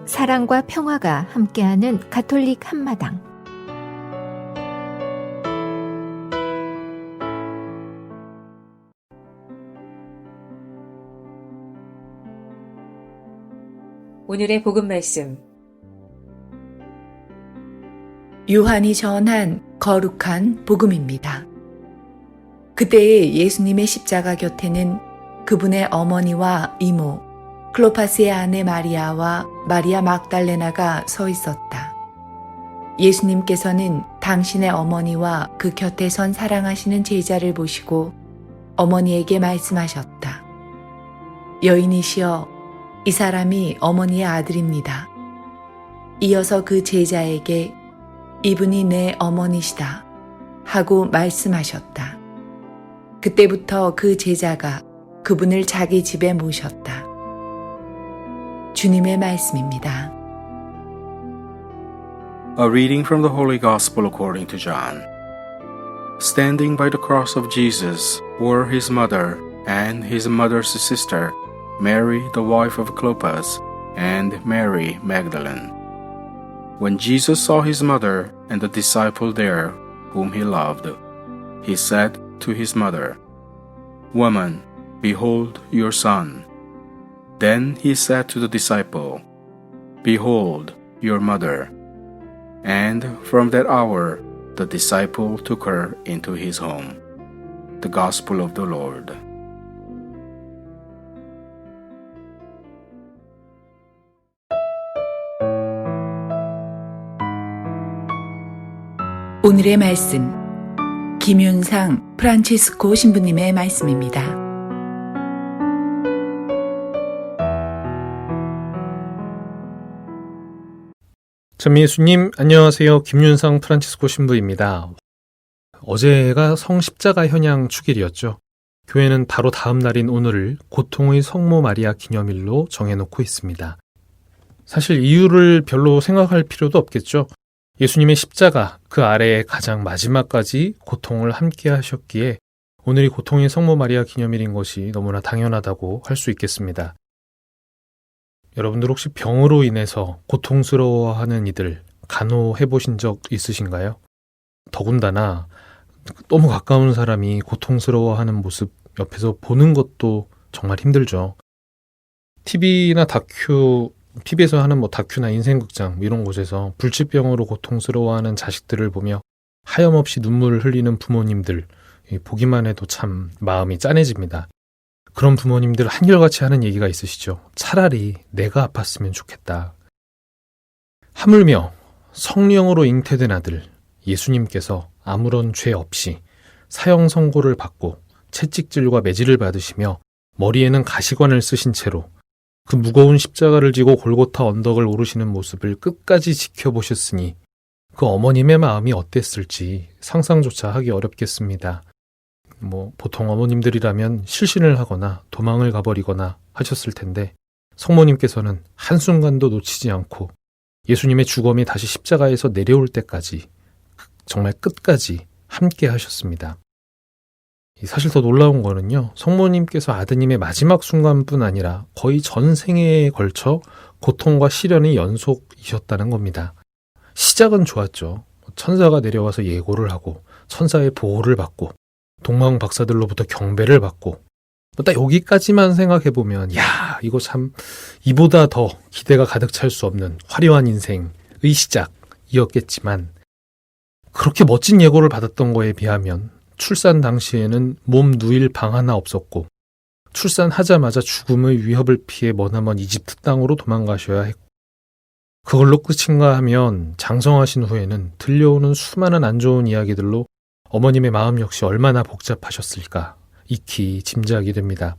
사랑과 평화가 함께하는 가톨릭 한마당. 오늘의 복음 말씀. 요한이 전한 거룩한 복음입니다. 그때에 예수님의 십자가 곁에는 그분의 어머니와 이모, 클로파스의 아내 마리아와 마리아 막달레나가 서 있었다. 예수님께서는 당신의 어머니와 그 곁에 선 사랑하시는 제자를 보시고 어머니에게 말씀하셨다. 여인이시여, 이 사람이 어머니의 아들입니다. 이어서 그 제자에게 이분이 내 어머니시다 하고 말씀하셨다. 그때부터 그 제자가 그분을 자기 집에 모셨다. 주님의 말씀입니다. A reading from the Holy Gospel according to John. Standing by the cross of Jesus were his mother and his mother's sister, Mary the wife of Clopas, and Mary Magdalene. When Jesus saw his mother and the disciple there whom he loved, he said to his mother, "Woman, behold your son." Then he said to the disciple, "Behold your mother." And from that hour the disciple took her into his home. The Gospel of the Lord. 오늘의 말씀, 김윤상 프란치스코 신부님의 말씀입니다. 참 예수님, 안녕하세요. 김윤상 프란치스코 신부입니다. 어제가 성십자가 현양 축일이었죠. 교회는 바로 다음 날인 오늘을 고통의 성모 마리아 기념일로 정해놓고 있습니다. 사실 이유를 별로 생각할 필요도 없겠죠. 예수님의 십자가, 그 아래에 가장 마지막까지 고통을 함께 하셨기에 오늘이 고통의 성모 마리아 기념일인 것이 너무나 당연하다고 할 수 있겠습니다. 여러분들 혹시 병으로 인해서 고통스러워하는 이들 간호해 보신 적 있으신가요? 더군다나 너무 가까운 사람이 고통스러워하는 모습 옆에서 보는 것도 정말 힘들죠. TV나 TV에서 하는 다큐나 인생극장 이런 곳에서 불치병으로 고통스러워하는 자식들을 보며 하염없이 눈물을 흘리는 부모님들, 보기만 해도 참 마음이 짠해집니다. 그런 부모님들 한결같이 하는 얘기가 있으시죠. 차라리 내가 아팠으면 좋겠다. 하물며 성령으로 잉태된 아들 예수님께서 아무런 죄 없이 사형 선고를 받고 채찍질과 매질을 받으시며 머리에는 가시관을 쓰신 채로 그 무거운 십자가를 지고 골고타 언덕을 오르시는 모습을 끝까지 지켜보셨으니 그 어머님의 마음이 어땠을지 상상조차 하기 어렵겠습니다. 보통 어머님들이라면 실신을 하거나 도망을 가버리거나 하셨을 텐데 성모님께서는 한순간도 놓치지 않고 예수님의 주검이 다시 십자가에서 내려올 때까지 정말 끝까지 함께 하셨습니다. 사실 더 놀라운 거는요, 성모님께서 아드님의 마지막 순간뿐 아니라 거의 전생에 걸쳐 고통과 시련의 연속이셨다는 겁니다. 시작은 좋았죠. 천사가 내려와서 예고를 하고 천사의 보호를 받고 동방 박사들로부터 경배를 받고 딱 여기까지만 생각해보면 이거 참 이보다 더 기대가 가득 찰 수 없는 화려한 인생의 시작이었겠지만 그렇게 멋진 예고를 받았던 거에 비하면 출산 당시에는 몸 누일 방 하나 없었고 출산하자마자 죽음의 위협을 피해 머나먼 이집트 땅으로 도망가셔야 했고 그걸로 끝인가 하면 장성하신 후에는 들려오는 수많은 안 좋은 이야기들로 어머님의 마음 역시 얼마나 복잡하셨을까 익히 짐작이 됩니다.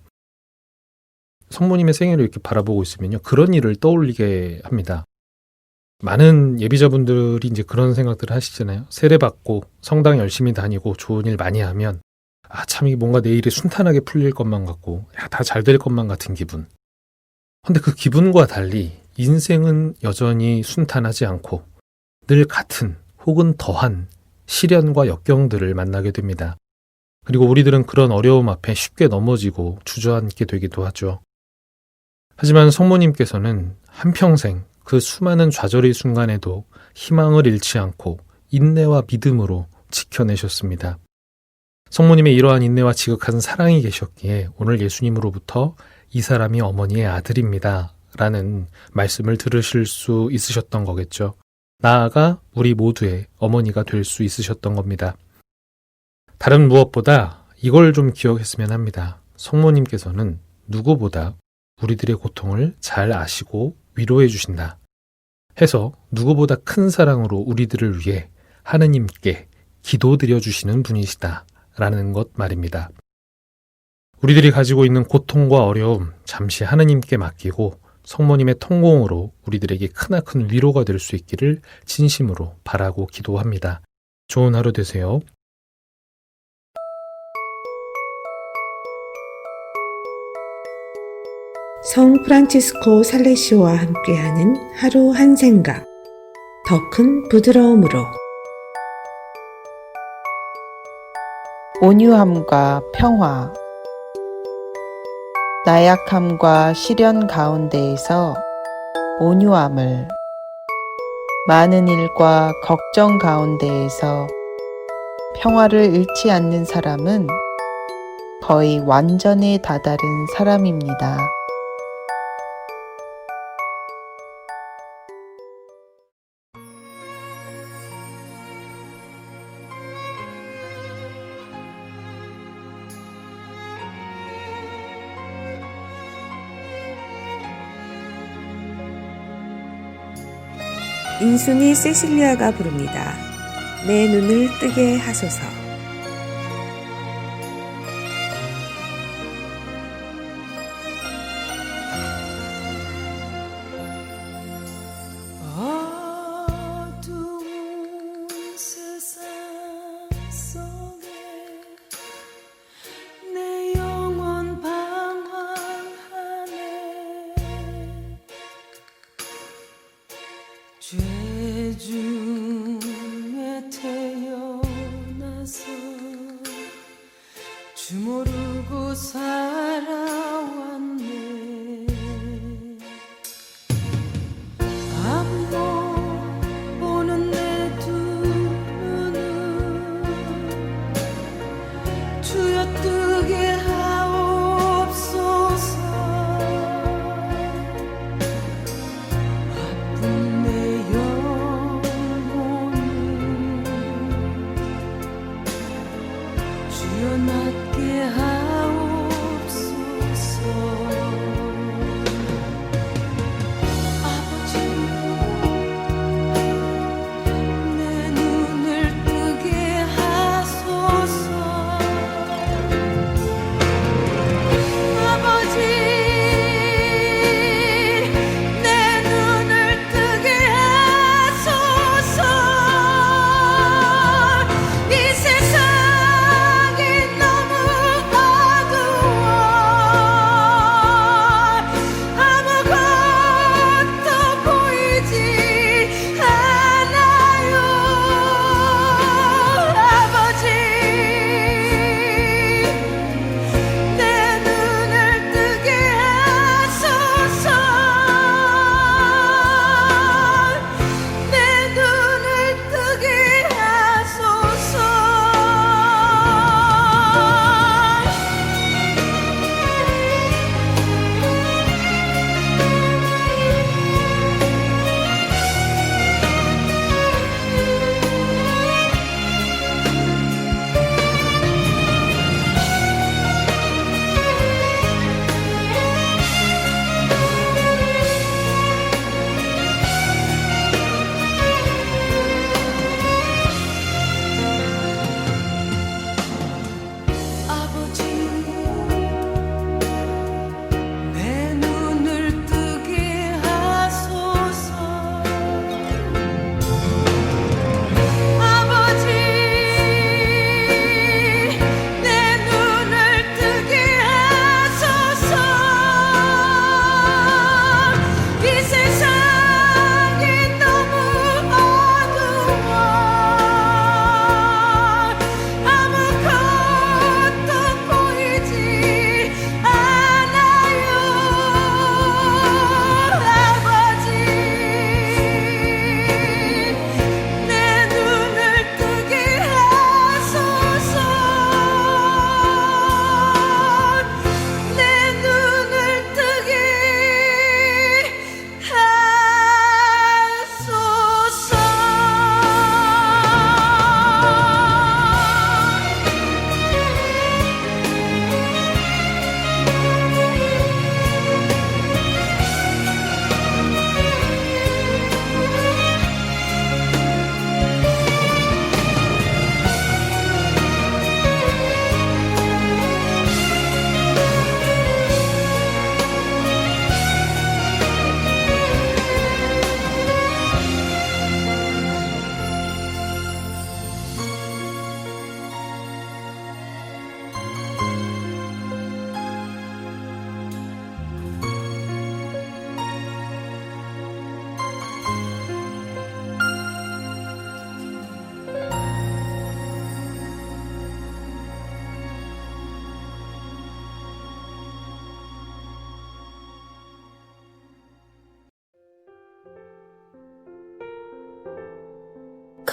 성모님의 생애를 이렇게 바라보고 있으면요, 그런 일을 떠올리게 합니다. 많은 예비자분들이 이제 그런 생각들을 하시잖아요. 세례받고 성당 열심히 다니고 좋은 일 많이 하면 참 이게 뭔가 내 일이 순탄하게 풀릴 것만 같고 다 잘 될 것만 같은 기분. 근데 그 기분과 달리 인생은 여전히 순탄하지 않고 늘 같은 혹은 더한 시련과 역경들을 만나게 됩니다. 그리고 우리들은 그런 어려움 앞에 쉽게 넘어지고 주저앉게 되기도 하죠. 하지만 성모님께서는 한평생 그 수많은 좌절의 순간에도 희망을 잃지 않고 인내와 믿음으로 지켜내셨습니다. 성모님의 이러한 인내와 지극한 사랑이 계셨기에 오늘 예수님으로부터 이 사람이 어머니의 아들입니다 라는 말씀을 들으실 수 있으셨던 거겠죠. 나아가 우리 모두의 어머니가 될 수 있으셨던 겁니다. 다른 무엇보다 이걸 좀 기억했으면 합니다. 성모님께서는 누구보다 우리들의 고통을 잘 아시고 위로해 주신다 해서 누구보다 큰 사랑으로 우리들을 위해 하느님께 기도드려 주시는 분이시다 라는 것 말입니다. 우리들이 가지고 있는 고통과 어려움 잠시 하느님께 맡기고 성모님의 통공으로 우리들에게 크나큰 위로가 될 수 있기를 진심으로 바라고 기도합니다. 좋은 하루 되세요. 성 프란치스코 살레시오와 함께하는 하루 한 생각, 더 큰 부드러움으로. 온유함과 평화, 나약함과 시련 가운데에서 온유함을, 많은 일과 걱정 가운데에서 평화를 잃지 않는 사람은 거의 완전에 다다른 사람입니다. 인순이 세실리아가 부릅니다. 내 눈을 뜨게 하소서. 어두운 세상 속에 내 영혼 방황하네. 죄 중에 태어나서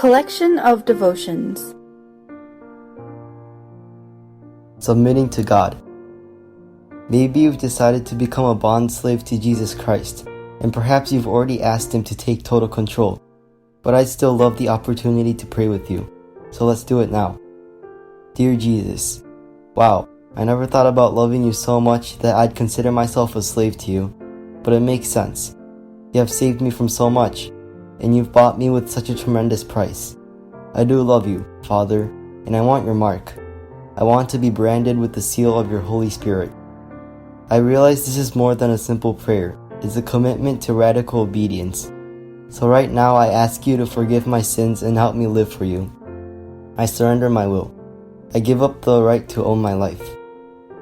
collection of devotions. Submitting to God. Maybe you've decided to become a bond slave to Jesus Christ, and perhaps you've already asked Him to take total control. But I'd still love the opportunity to pray with you, so let's do it now. Dear Jesus, wow, I never thought about loving you so much that I'd consider myself a slave to you, but it makes sense. You have saved me from so much, and you've bought me with such a tremendous price. I do love you, Father, and I want your mark. I want to be branded with the seal of your Holy Spirit. I realize this is more than a simple prayer. It's a commitment to radical obedience. So right now I ask you to forgive my sins and help me live for you. I surrender my will. I give up the right to own my life.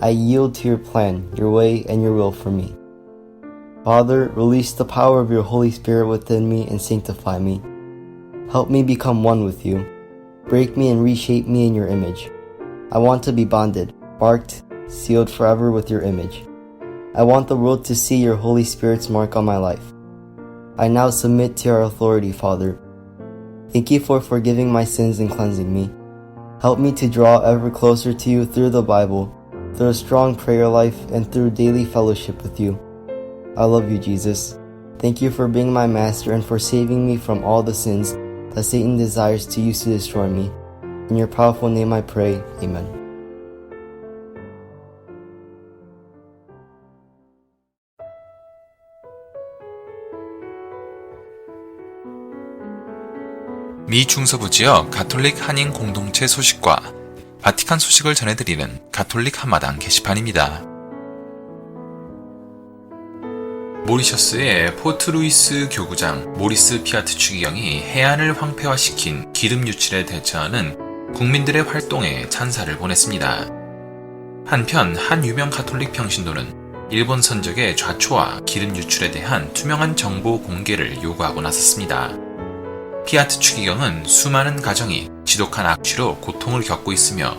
I yield to your plan, your way, and your will for me. Father, release the power of your Holy Spirit within me and sanctify me. Help me become one with you. Break me and reshape me in your image. I want to be bonded, marked, sealed forever with your image. I want the world to see your Holy Spirit's mark on my life. I now submit to your authority, Father. Thank you for forgiving my sins and cleansing me. Help me to draw ever closer to you through the Bible, through a strong prayer life, and through daily fellowship with you. I love you, Jesus. Thank you for being my master and for saving me from all the sins that Satan desires to use to destroy me. In your powerful name I pray, Amen. 미 중서부 지역 가톨릭 한인 공동체 소식과 바티칸 소식을 전해드리는 가톨릭 한마당 게시판입니다. 모리셔스의 포트루이스 교구장 모리스 피아트 추기경이 해안을 황폐화시킨 기름 유출에 대처하는 국민들의 활동에 찬사를 보냈습니다. 한편 한 유명 가톨릭 평신도는 일본 선적의 좌초와 기름 유출에 대한 투명한 정보 공개를 요구하고 나섰습니다. 피아트 추기경은 수많은 가정이 지독한 악취로 고통을 겪고 있으며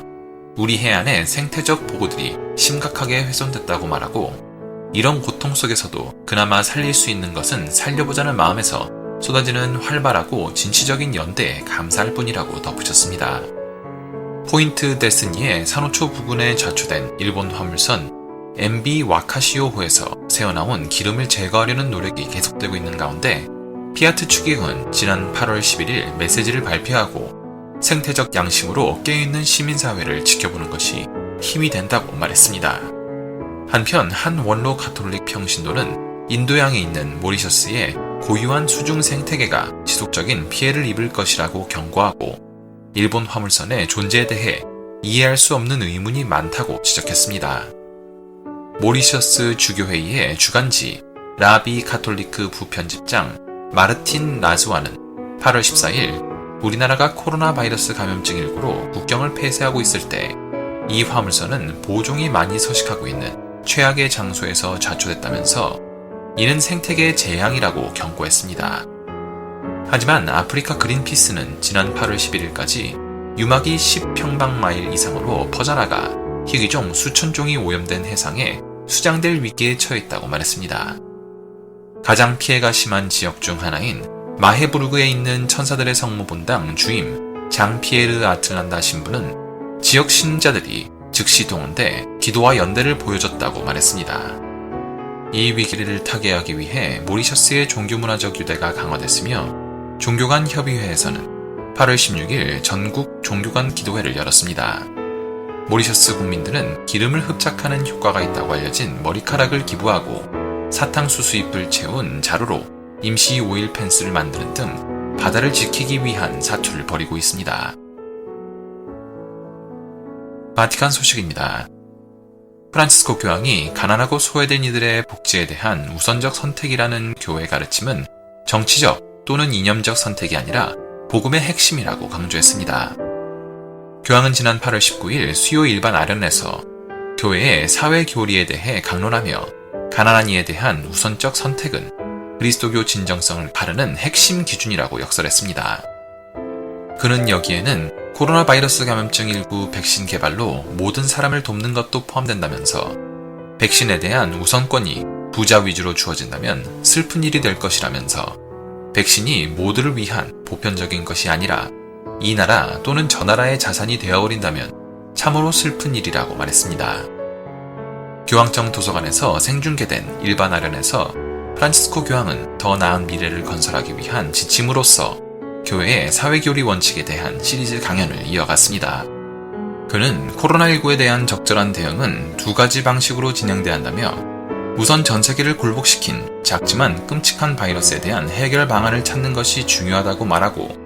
우리 해안의 생태적 보고들이 심각하게 훼손됐다고 말하고 이런 고통 속에서도 그나마 살릴 수 있는 것은 살려보자는 마음에서 쏟아지는 활발하고 진취적인 연대에 감사할 뿐이라고 덧붙였습니다. 포인트 데스니의 산호초 부근에 좌초된 일본 화물선 MB 와카시오호에서 새어나온 기름을 제거하려는 노력이 계속되고 있는 가운데 피아트 추기경은 지난 8월 11일 메시지를 발표하고 생태적 양심으로 깨어있는 시민사회를 지켜보는 것이 힘이 된다고 말했습니다. 한편 한 원로 가톨릭 평신도는 인도양에 있는 모리셔스의 고유한 수중 생태계가 지속적인 피해를 입을 것이라고 경고하고 일본 화물선의 존재에 대해 이해할 수 없는 의문이 많다고 지적했습니다. 모리셔스 주교회의의 주간지 라비 카톨리크 부편집장 마르틴 라즈와는 8월 14일 우리나라가 코로나 바이러스 감염증19로 국경을 폐쇄하고 있을 때 이 화물선은 보종이 많이 서식하고 있는 최악의 장소에서 좌초됐다면서 이는 생태계의 재앙이라고 경고했습니다. 하지만 아프리카 그린피스는 지난 8월 11일까지 유막이 10평방마일 이상으로 퍼져나가 희귀종 수천 종이 오염된 해상에 수장될 위기에 처했다고 말했습니다. 가장 피해가 심한 지역 중 하나인 마헤부르그에 있는 천사들의 성모 본당 주임 장피에르 아틀란다 신부는 지역 신자들이 즉시 동원돼 기도와 연대를 보여줬다고 말했습니다. 이 위기를 타개하기 위해 모리셔스의 종교문화적 유대가 강화됐으며 종교간 협의회에서는 8월 16일 전국 종교간 기도회를 열었습니다. 모리셔스 국민들은 기름을 흡착하는 효과가 있다고 알려진 머리카락을 기부하고 사탕수수잎을 채운 자루로 임시 오일 펜스를 만드는 등 바다를 지키기 위한 사투를 벌이고 있습니다. 바티칸 소식입니다. 프란치스코 교황이 가난하고 소외된 이들의 복지에 대한 우선적 선택이라는 교회의 가르침은 정치적 또는 이념적 선택이 아니라 복음의 핵심이라고 강조했습니다. 교황은 지난 8월 19일 수요 일반 아련에서 교회의 사회 교리에 대해 강론하며 가난한 이에 대한 우선적 선택은 그리스도교 진정성을 바르는 핵심 기준이라고 역설했습니다. 그는 여기에는 코로나 바이러스 감염증19 백신 개발로 모든 사람을 돕는 것도 포함된다면서 백신에 대한 우선권이 부자 위주로 주어진다면 슬픈 일이 될 것이라면서 백신이 모두를 위한 보편적인 것이 아니라 이 나라 또는 저 나라의 자산이 되어버린다면 참으로 슬픈 일이라고 말했습니다. 교황청 도서관에서 생중계된 일반 아련에서 프란치스코 교황은 더 나은 미래를 건설하기 위한 지침으로서 교회의 사회교리 원칙에 대한 시리즈 강연을 이어갔습니다. 그는 코로나19에 대한 적절한 대응은 두 가지 방식으로 진행돼야 한다며 우선 전 세계를 굴복시킨 작지만 끔찍한 바이러스에 대한 해결 방안을 찾는 것이 중요하다고 말하고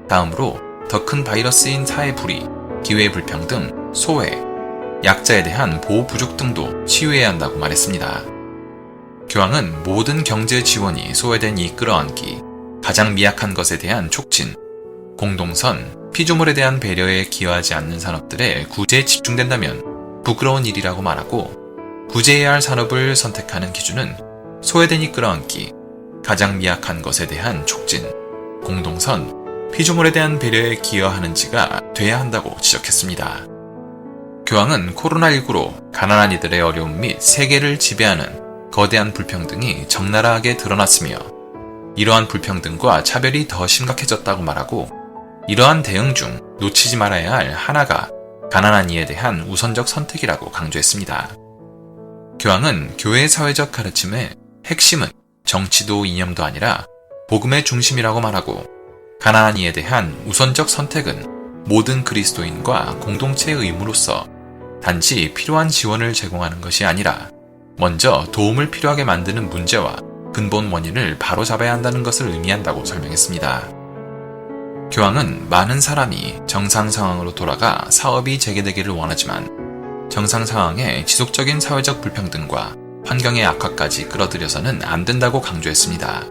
다음으로 더 큰 바이러스인 사회 불의, 기회 불평등, 소외, 약자에 대한 보호 부족 등도 치유해야 한다고 말했습니다. 교황은 모든 경제 지원이 소외된 이 끌어안기, 가장 미약한 것에 대한 촉진, 공동선, 피조물에 대한 배려에 기여하지 않는 산업들에 구제에 집중된다면 부끄러운 일이라고 말하고 구제해야 할 산업을 선택하는 기준은 소외되니 끌어안기, 가장 미약한 것에 대한 촉진, 공동선, 피조물에 대한 배려에 기여하는지가 돼야 한다고 지적했습니다. 교황은 코로나19로 가난한 이들의 어려움 및 세계를 지배하는 거대한 불평등이 적나라하게 드러났으며 이러한 불평등과 차별이 더 심각해졌다고 말하고 이러한 대응 중 놓치지 말아야 할 하나가 가난한 이에 대한 우선적 선택이라고 강조했습니다. 교황은 교회의 사회적 가르침의 핵심은 정치도 이념도 아니라 복음의 중심이라고 말하고 가난한 이에 대한 우선적 선택은 모든 그리스도인과 공동체의 의무로서 단지 필요한 지원을 제공하는 것이 아니라 먼저 도움을 필요하게 만드는 문제와 근본 원인을 바로잡아야 한다는 것을 의미한다고 설명했습니다. 교황은 많은 사람이 정상 상황으로 돌아가 사업이 재개되기를 원하지만 정상 상황에 지속적인 사회적 불평등과 환경의 악화까지 끌어들여서는 안 된다고 강조했습니다.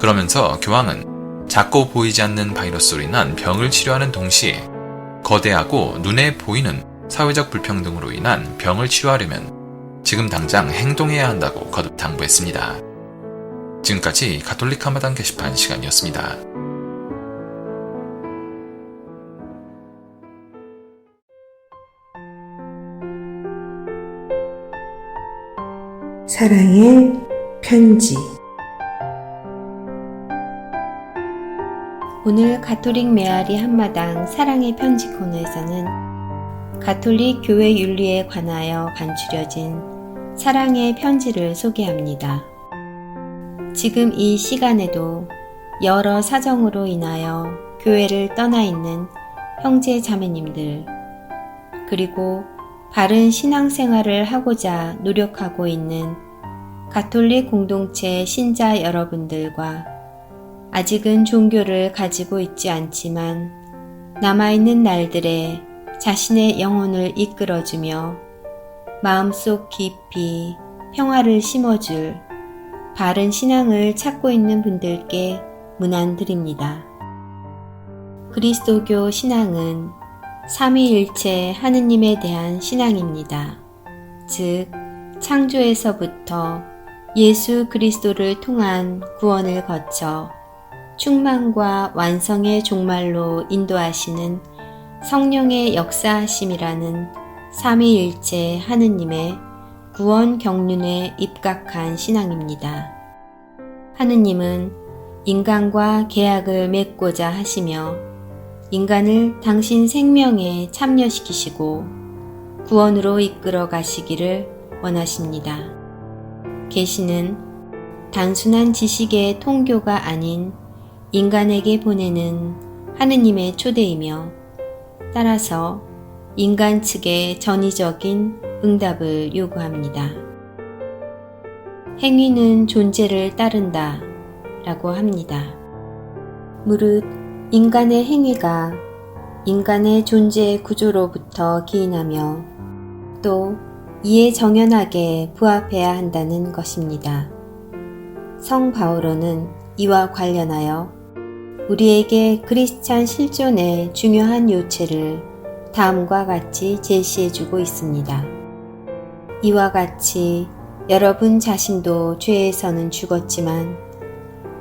그러면서 교황은 작고 보이지 않는 바이러스로 인한 병을 치료하는 동시에 거대하고 눈에 보이는 사회적 불평등으로 인한 병을 치료하려면 지금 당장 행동해야 한다고 거듭 당부했습니다. 지금까지 가톨릭 한마당 게시판 시간이었습니다. 사랑의 편지. 오늘 가톨릭 메아리 한마당 사랑의 편지 코너에서는 가톨릭 교회 윤리에 관하여 간추려진 사랑의 편지를 소개합니다. 지금 이 시간에도 여러 사정으로 인하여 교회를 떠나 있는 형제 자매님들, 그리고 바른 신앙생활을 하고자 노력하고 있는 가톨릭 공동체 신자 여러분들과 아직은 종교를 가지고 있지 않지만 남아있는 날들에 자신의 영혼을 이끌어주며 마음속 깊이 평화를 심어줄 바른 신앙을 찾고 있는 분들께 문안드립니다. 그리스도교 신앙은 삼위일체 하느님에 대한 신앙입니다. 즉, 창조에서부터 예수 그리스도를 통한 구원을 거쳐 충만과 완성의 종말로 인도하시는 성령의 역사하심이라는 삼위일체 하느님의 구원 경륜에 입각한 신앙입니다. 하느님은 인간과 계약을 맺고자 하시며 인간을 당신 생명에 참여시키시고 구원으로 이끌어 가시기를 원하십니다. 계시는 단순한 지식의 통교가 아닌 인간에게 보내는 하느님의 초대이며 따라서 인간 측의 전의적인 응답을 요구합니다. 행위는 존재를 따른다 라고 합니다. 무릇 인간의 행위가 인간의 존재 구조로부터 기인하며 또 이에 정연하게 부합해야 한다는 것입니다. 성 바오로는 이와 관련하여 우리에게 크리스찬 실존의 중요한 요체를 다음과 같이 제시해주고 있습니다. 이와 같이 여러분 자신도 죄에서는 죽었지만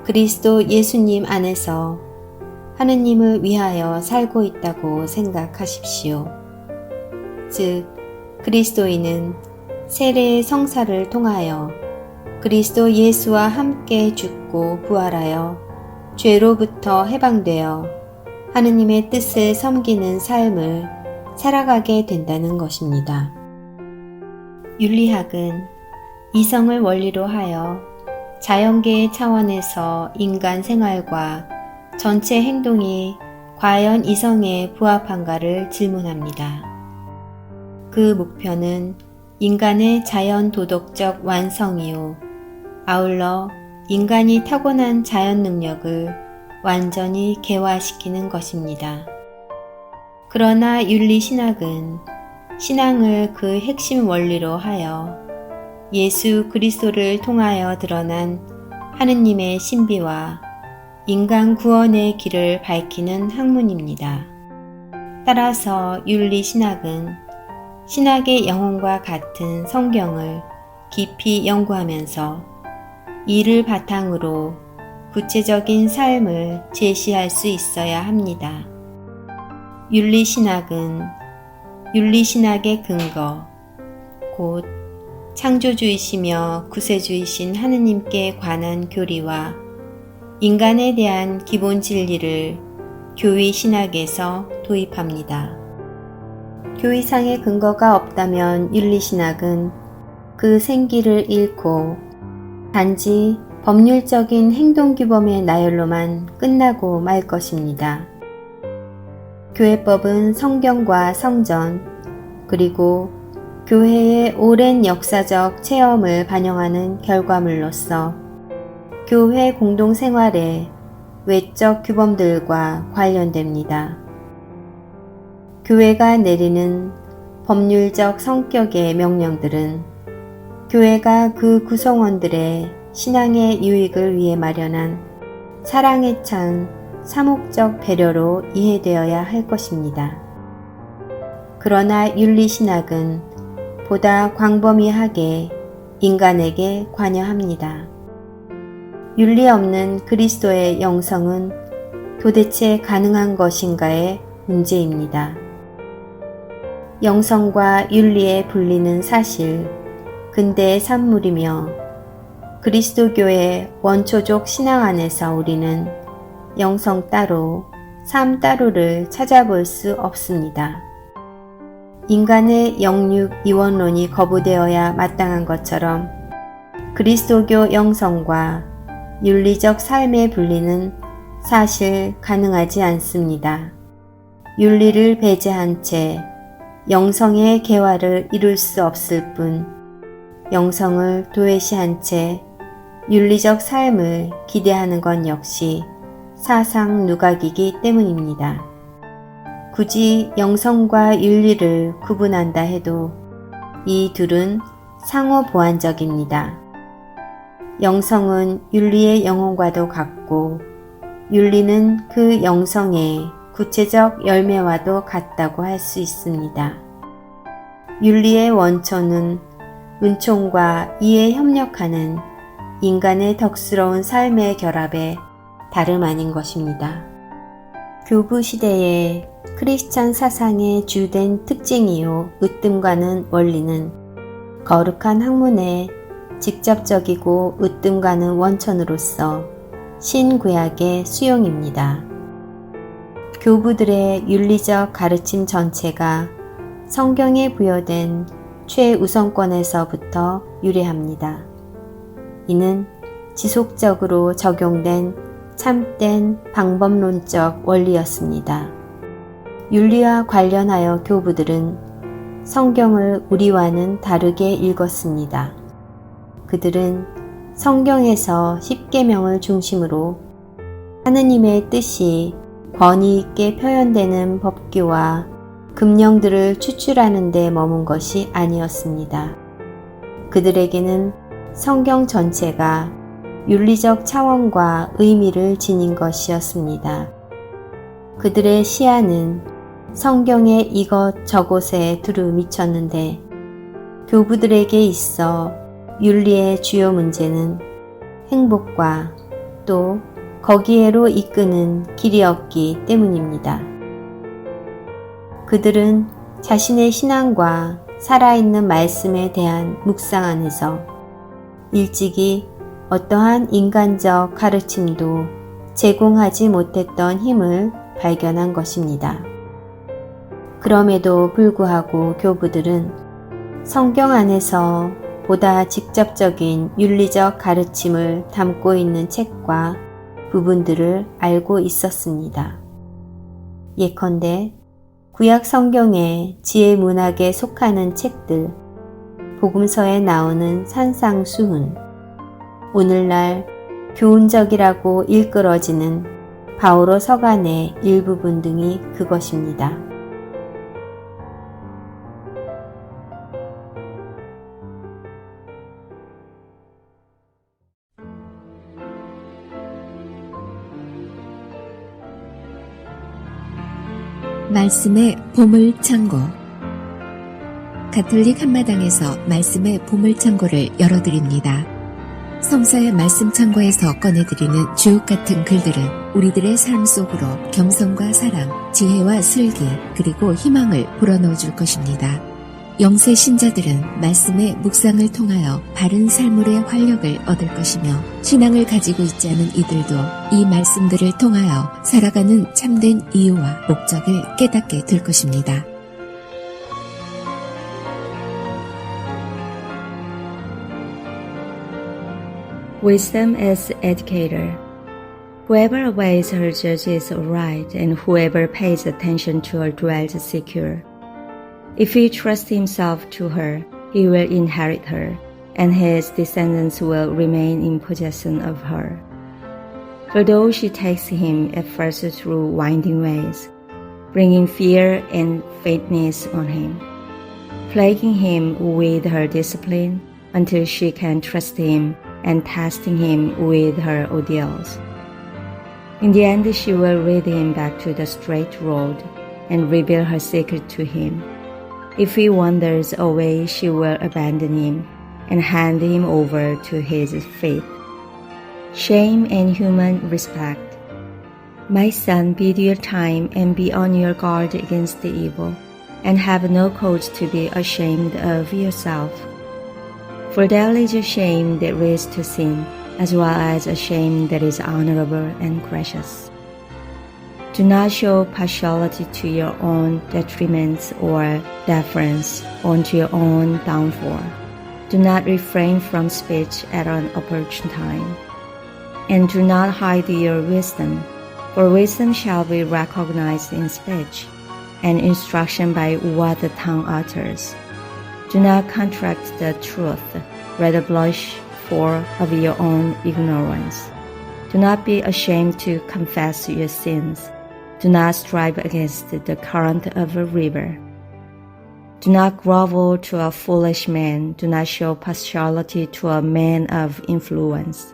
그리스도 예수님 안에서 하느님을 위하여 살고 있다고 생각하십시오. 즉, 그리스도인은 세례의 성사를 통하여 그리스도 예수와 함께 죽고 부활하여 죄로부터 해방되어 하느님의 뜻을 섬기는 삶을 살아가게 된다는 것입니다. 윤리학은 이성을 원리로 하여 자연계의 차원에서 인간 생활과 전체 행동이 과연 이성에 부합한가를 질문합니다. 그 목표는 인간의 자연 도덕적 완성이요, 아울러 인간이 타고난 자연 능력을 완전히 개화시키는 것입니다. 그러나 윤리신학은 신앙을 그 핵심 원리로 하여 예수 그리스도를 통하여 드러난 하느님의 신비와 인간 구원의 길을 밝히는 학문입니다. 따라서 윤리신학은 신학의 영혼과 같은 성경을 깊이 연구하면서 이를 바탕으로 구체적인 삶을 제시할 수 있어야 합니다. 윤리신학은 윤리신학의 근거, 곧 창조주이시며 구세주이신 하느님께 관한 교리와 인간에 대한 기본 진리를 교의신학에서 도입합니다. 교의상의 근거가 없다면 윤리신학은 그 생기를 잃고 단지 법률적인 행동규범의 나열로만 끝나고 말 것입니다. 교회법은 성경과 성전, 그리고 교회의 오랜 역사적 체험을 반영하는 결과물로서 교회 공동생활의 외적 규범들과 관련됩니다. 교회가 내리는 법률적 성격의 명령들은 교회가 그 구성원들의 신앙의 유익을 위해 마련한 사랑에 찬 사목적 배려로 이해되어야 할 것입니다. 그러나 윤리신학은 보다 광범위하게 인간에게 관여합니다. 윤리 없는 그리스도의 영성은 도대체 가능한 것인가의 문제입니다. 영성과 윤리의 분리는 사실 근대의 산물이며 그리스도교의 원초적 신앙 안에서 우리는 영성 따로, 삶 따로를 찾아볼 수 없습니다. 인간의 영육 이원론이 거부되어야 마땅한 것처럼 그리스도교 영성과 윤리적 삶의 분리는 사실 가능하지 않습니다. 윤리를 배제한 채 영성의 개화를 이룰 수 없을 뿐 영성을 도외시한 채 윤리적 삶을 기대하는 건 역시 사상 누각이기 때문입니다. 굳이 영성과 윤리를 구분한다 해도 이 둘은 상호 보완적입니다. 영성은 윤리의 영혼과도 같고 윤리는 그 영성의 구체적 열매와도 같다고 할 수 있습니다. 윤리의 원초는 은총과 이에 협력하는 인간의 덕스러운 삶의 결합에 다름 아닌 것입니다. 교부 시대의 크리스찬 사상의 주된 특징이요 으뜸가는 원리는 거룩한 학문의 직접적이고 으뜸가는 원천으로서 신구약의 수용입니다. 교부들의 윤리적 가르침 전체가 성경에 부여된 최우선권에서부터 유래합니다. 이는 지속적으로 적용된 참된 방법론적 원리였습니다. 윤리와 관련하여 교부들은 성경을 우리와는 다르게 읽었습니다. 그들은 성경에서 십계명을 중심으로 하느님의 뜻이 권위 있게 표현되는 법규와 금령들을 추출하는 데 머문 것이 아니었습니다. 그들에게는 성경 전체가 윤리적 차원과 의미를 지닌 것이었습니다. 그들의 시야는 성경의 이것저것에 두루 미쳤는데 교부들에게 있어 윤리의 주요 문제는 행복과 또 거기에로 이끄는 길이었기 때문입니다. 그들은 자신의 신앙과 살아있는 말씀에 대한 묵상 안에서 일찍이 어떠한 인간적 가르침도 제공하지 못했던 힘을 발견한 것입니다. 그럼에도 불구하고 교부들은 성경 안에서 보다 직접적인 윤리적 가르침을 담고 있는 책과 부분들을 알고 있었습니다. 예컨대 구약 성경의 지혜 문학에 속하는 책들, 복음서에 나오는 산상수훈, 오늘날 교훈적이라고 일컬어지는 바오로 서간의 일부분 등이 그것입니다. 말씀의 보물창고. 가톨릭 한마당에서 말씀의 보물창고를 열어드립니다. 성서의 말씀창고에서 꺼내드리는 주옥같은 글들은 우리들의 삶 속으로 겸손과 사랑, 지혜와 슬기, 그리고 희망을 불어넣어 줄 것입니다. 영세 신자들은 말씀의 묵상을 통하여 바른 삶의 활력을 얻을 것이며, 신앙을 가지고 있지 않은 이들도 이 말씀들을 통하여 살아가는 참된 이유와 목적을 깨닫게 될 것입니다. Wisdom as educator. Whoever obeys her judges aright, and whoever pays attention to her dwells secure. If he trusts himself to her, he will inherit her, and his descendants will remain in possession of her. For though she takes him at first through winding ways, bringing fear and faintness on him, plaguing him with her discipline until she can trust him, and testing him with her ordeals. In the end, she will lead him back to the straight road and reveal her secret to him. If he wanders away, she will abandon him and hand him over to his fate. Shame and human respect. My son, bide your time and be on your guard against the evil, and have no cause to be ashamed of yourself. For there is a shame that leads to sin, as well as a shame that is honorable and gracious. Do not show partiality to your own detriments or deference unto your own downfall. Do not refrain from speech at an opportune time. And do not hide your wisdom, for wisdom shall be recognized in speech, and instruction by what the tongue utters. Do not contract the truth, rather blush for of your own ignorance. Do not be ashamed to confess your sins. Do not strive against the current of a river. Do not grovel to a foolish man. Do not show partiality to a man of influence.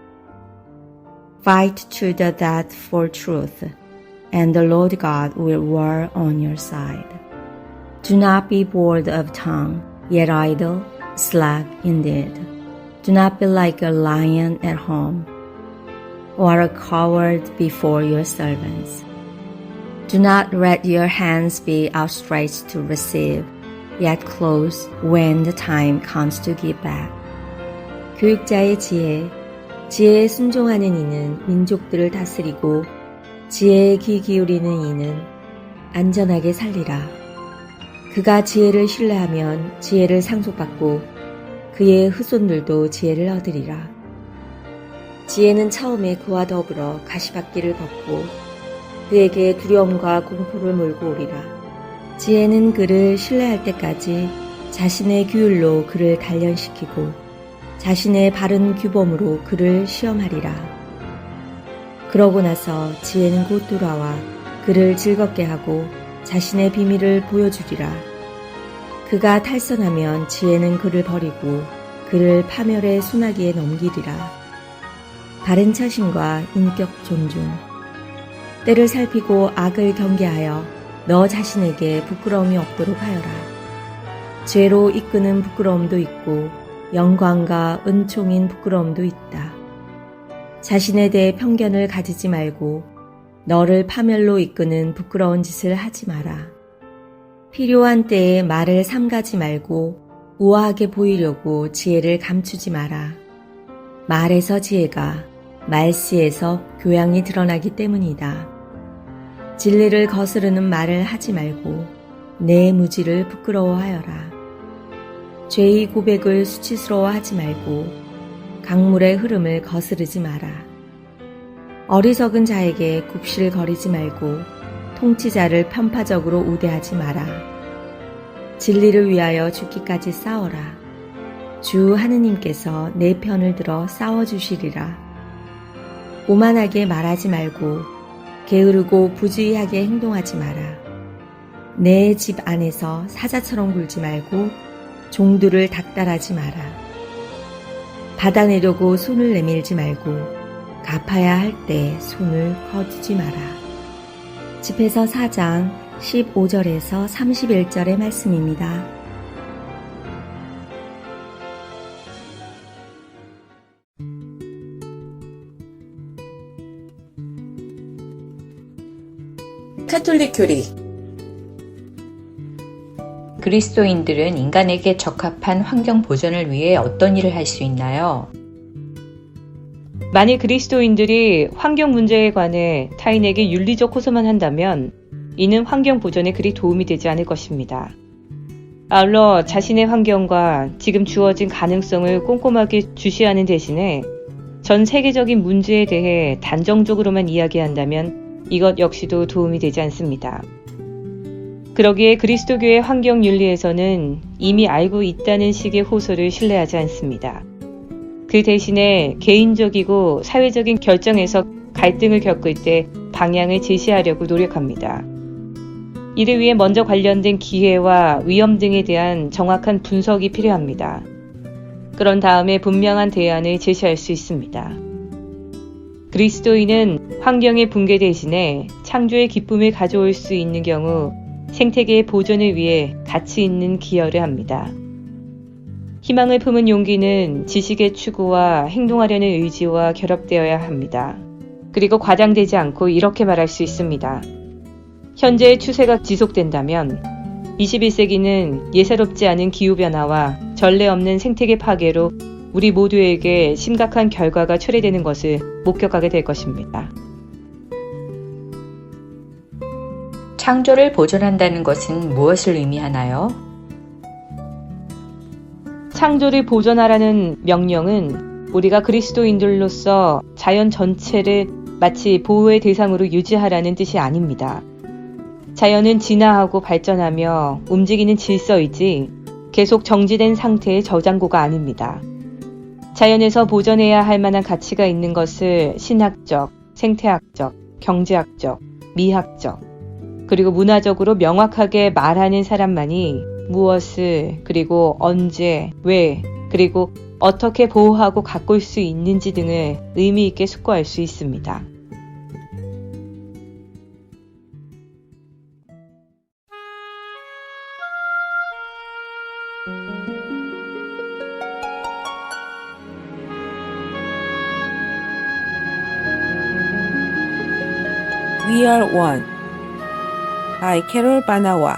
Fight to the death for truth, and the Lord God will war on your side. Do not be bored of tongue, yet idle, slack indeed. Do not be like a lion at home, or a coward before your servants. Do not let your hands be outstretched to receive, yet close when the time comes to give back. 교육자의 지혜. 지혜에 순종하는 이는 민족들을 다스리고 지혜에 귀 기울이는 이는 안전하게 살리라. 그가 지혜를 신뢰하면 지혜를 상속받고 그의 후손들도 지혜를 얻으리라. 지혜는 처음에 그와 더불어 가시밭길을 걷고 그에게 두려움과 공포를 몰고 오리라. 지혜는 그를 신뢰할 때까지 자신의 규율로 그를 단련시키고 자신의 바른 규범으로 그를 시험하리라. 그러고 나서 지혜는 곧 돌아와 그를 즐겁게 하고 자신의 비밀을 보여주리라. 그가 탈선하면 지혜는 그를 버리고 그를 파멸의 소나기에 넘기리라. 바른 처신과 인격 존중. 때를 살피고 악을 경계하여 너 자신에게 부끄러움이 없도록 하여라. 죄로 이끄는 부끄러움도 있고 영광과 은총인 부끄러움도 있다. 자신에 대해 편견을 가지지 말고 너를 파멸로 이끄는 부끄러운 짓을 하지 마라. 필요한 때에 말을 삼가지 말고 우아하게 보이려고 지혜를 감추지 마라. 말에서 지혜가 말씨에서 교양이 드러나기 때문이다. 진리를 거스르는 말을 하지 말고 내 무지를 부끄러워하여라. 죄의 고백을 수치스러워하지 말고 강물의 흐름을 거스르지 마라. 어리석은 자에게 굽실거리지 말고 통치자를 편파적으로 우대하지 마라. 진리를 위하여 죽기까지 싸워라. 주 하느님께서 내 편을 들어 싸워주시리라. 오만하게 말하지 말고 게으르고 부주의하게 행동하지 마라. 내 집 안에서 사자처럼 굴지 말고 종들을 닥달하지 마라. 받아내려고 손을 내밀지 말고 갚아야 할 때 손을 거두지 마라. 집에서 4장 15절에서 31절의 말씀입니다. 카톨릭 교리 그리스도인들은 인간에게 적합한 환경 보존을 위해 어떤 일을 할 수 있나요? 만일 그리스도인들이 환경 문제에 관해 타인에게 윤리적 호소만 한다면 이는 환경 보존에 그리 도움이 되지 않을 것입니다. 아울러 자신의 환경과 지금 주어진 가능성을 꼼꼼하게 주시하는 대신에 전 세계적인 문제에 대해 단정적으로만 이야기한다면 이것 역시도 도움이 되지 않습니다. 그러기에 그리스도교의 환경 윤리에서는 이미 알고 있다는 식의 호소를 신뢰하지 않습니다. 그 대신에 개인적이고 사회적인 결정에서 갈등을 겪을 때 방향을 제시하려고 노력합니다. 이를 위해 먼저 관련된 기회와 위험 등에 대한 정확한 분석이 필요합니다. 그런 다음에 분명한 대안을 제시할 수 있습니다. 그리스도인은 환경의 붕괴 대신에 창조의 기쁨을 가져올 수 있는 경우 생태계의 보존을 위해 가치 있는 기여를 합니다. 희망을 품은 용기는 지식의 추구와 행동하려는 의지와 결합되어야 합니다. 그리고 과장되지 않고 이렇게 말할 수 있습니다. 현재의 추세가 지속된다면 21세기는 예사롭지 않은 기후변화와 전례 없는 생태계 파괴로 우리 모두에게 심각한 결과가 초래되는 것을 목격하게 될 것입니다. 창조를 보존한다는 것은 무엇을 의미하나요? 창조를 보존하라는 명령은 우리가 그리스도인들로서 자연 전체를 마치 보호의 대상으로 유지하라는 뜻이 아닙니다. 자연은 진화하고 발전하며 움직이는 질서이지 계속 정지된 상태의 저장고가 아닙니다. 자연에서 보존해야 할 만한 가치가 있는 것을 신학적, 생태학적, 경제학적, 미학적, 그리고 문화적으로 명확하게 말하는 사람만이 무엇을, 그리고 언제, 왜, 그리고 어떻게 보호하고 가꿀 수 있는지 등을 의미 있게 숙고할 수 있습니다. We Are One by 캐롤 바나와.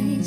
Let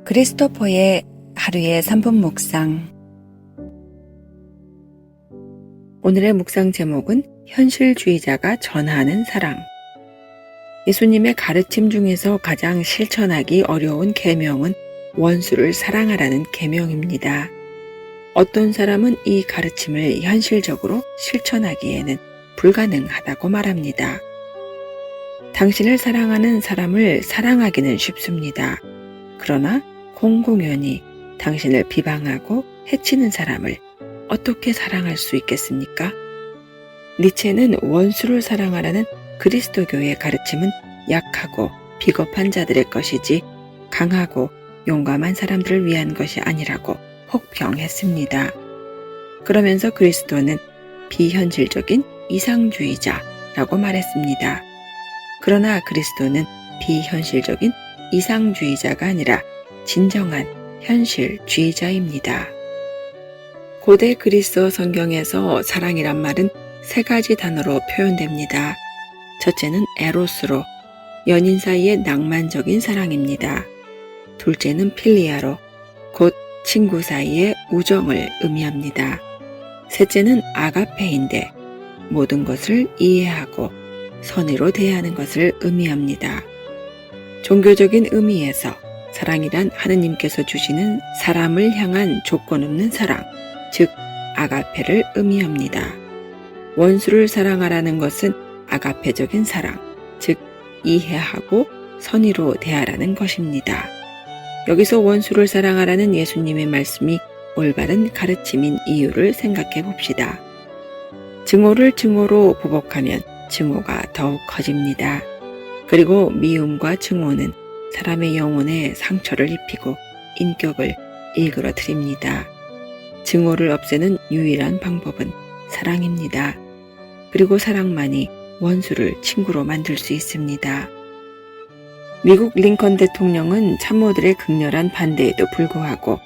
크리스토퍼의 하루의 3분 묵상. 오늘의 묵상 제목은 현실주의자가 전하는 사랑. 예수님의 가르침 중에서 가장 실천하기 어려운 계명은 원수를 사랑하라는 계명입니다. 어떤 사람은 이 가르침을 현실적으로 실천하기에는 불가능하다고 말합니다. 당신을 사랑하는 사람을 사랑하기는 쉽습니다. 그러나 공공연히 당신을 비방하고 해치는 사람을 어떻게 사랑할 수 있겠습니까? 니체는 원수를 사랑하라는 그리스도교의 가르침은 약하고 비겁한 자들의 것이지 강하고 용감한 사람들을 위한 것이 아니라고 혹평했습니다. 그러면서 그리스도는 비현실적인 이상주의자라고 말했습니다. 그러나 그리스도는 비현실적인 이상주의자가 아니라 진정한 현실주의자입니다. 고대 그리스 성경에서 사랑이란 말은 세 가지 단어로 표현됩니다. 첫째는 에로스로 연인 사이의 낭만적인 사랑입니다. 둘째는 필리아로 곧 친구 사이의 우정을 의미합니다. 셋째는 아가페인데 모든 것을 이해하고 선의로 대하는 것을 의미합니다. 종교적인 의미에서 사랑이란 하느님께서 주시는 사람을 향한 조건 없는 사랑, 즉 아가페를 의미합니다. 원수를 사랑하라는 것은 아가페적인 사랑, 즉 이해하고 선의로 대하라는 것입니다. 여기서 원수를 사랑하라는 예수님의 말씀이 올바른 가르침인 이유를 생각해 봅시다. 증오를 증오로 보복하면 증오가 더욱 커집니다. 그리고 미움과 증오는 사람의 영혼에 상처를 입히고 인격을 일그러뜨립니다. 증오를 없애는 유일한 방법은 사랑입니다. 그리고 사랑만이 원수를 친구로 만들 수 있습니다. 미국 링컨 대통령은 참모들의 극렬한 반대에도 불구하고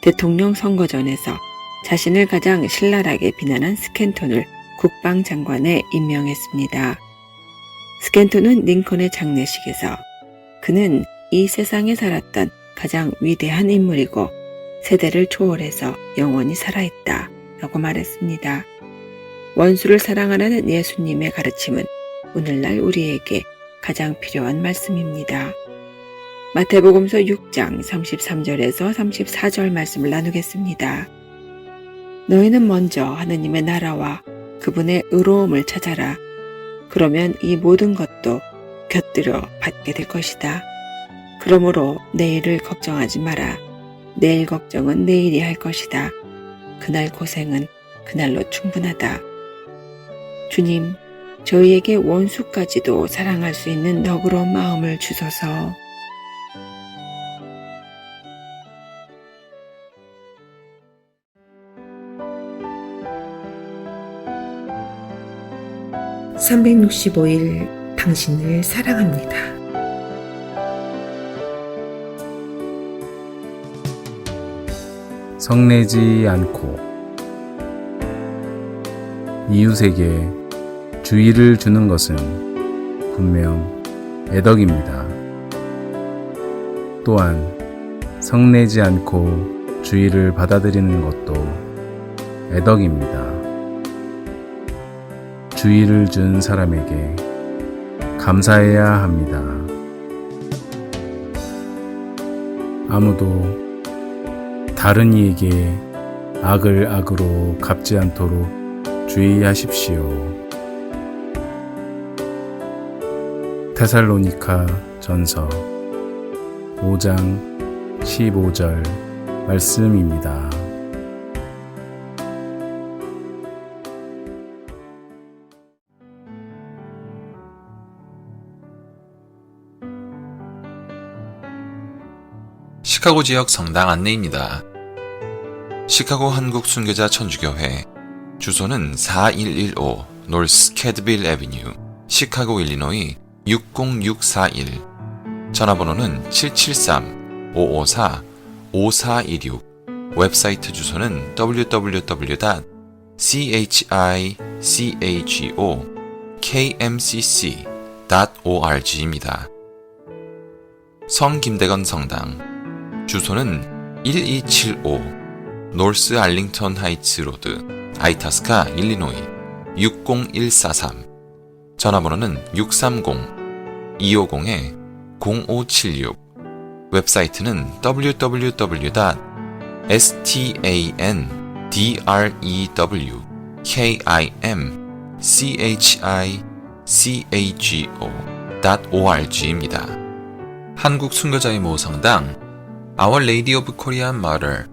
대통령 선거전에서 자신을 가장 신랄하게 비난한 스캔톤을 국방장관에 임명했습니다. 스캔톤은 링컨의 장례식에서 그는 이 세상에 살았던 가장 위대한 인물이고 세대를 초월해서 영원히 살아있다 라고 말했습니다. 원수를 사랑하라는 예수님의 가르침은 오늘날 우리에게 가장 필요한 말씀입니다. 마태복음서 6장 33절에서 34절 말씀을 나누겠습니다. 너희는 먼저 하느님의 나라와 그분의 의로움을 찾아라. 그러면 이 모든 것도 곁들여 받게 될 것이다. 그러므로 내일을 걱정하지 마라. 내일 걱정은 내일이 할 것이다. 그날 고생은 그날로 충분하다. 주님, 저희에게 원수까지도 사랑할 수 있는 너그러운 마음을 주소서. (365일) 당신을 사랑합니다. 성내지 않고 이웃에게 주의를 주는 것은 분명 애덕입니다. 또한 성내지 않고 주의를 받아들이는 것도 애덕입니다. 주의를 준 사람에게 감사해야 합니다. 아무도 다른 이에게 악을 악으로 갚지 않도록 주의하십시오. 데살로니가 전서 5장 15절 말씀입니다. 시카고 지역 성당 안내입니다. 시카고 한국 순교자 천주교회 주소는 4115 노스 캐드빌 애비뉴 시카고 일리노이 60641 전화번호는 773-554-5426 웹사이트 주소는 www.chichokmcc.org입니다. 성 김대건 성당 주소는 1275 노스 알링턴 하이츠 로드, 아이타스카, 일리노이 60143. 전화번호는 630-250-0576. 웹사이트는 www.standardremchicago.org입니다. 한국 순교자의 모성당 Our Lady of Korean Mother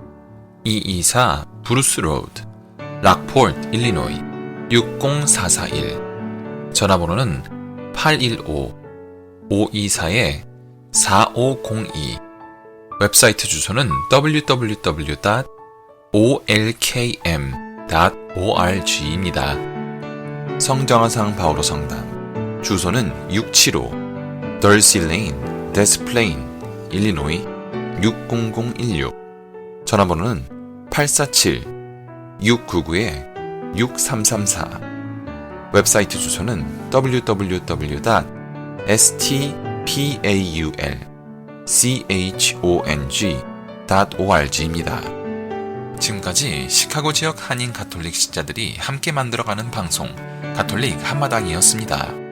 224 브루스 로드, 락포트, 일리노이 60441. 전화번호는 815-524-4502. 웹사이트 주소는 www.olkm.org입니다. 성정화상 바오로 성당 주소는 675 덜시 레인, 데스플레인, 일리노이 60016. 전화번호는 847-699-6334. 웹사이트 주소는 www.stpaulchong.org입니다. 지금까지 시카고 지역 한인 가톨릭 신자들이 함께 만들어가는 방송 가톨릭 한마당이었습니다.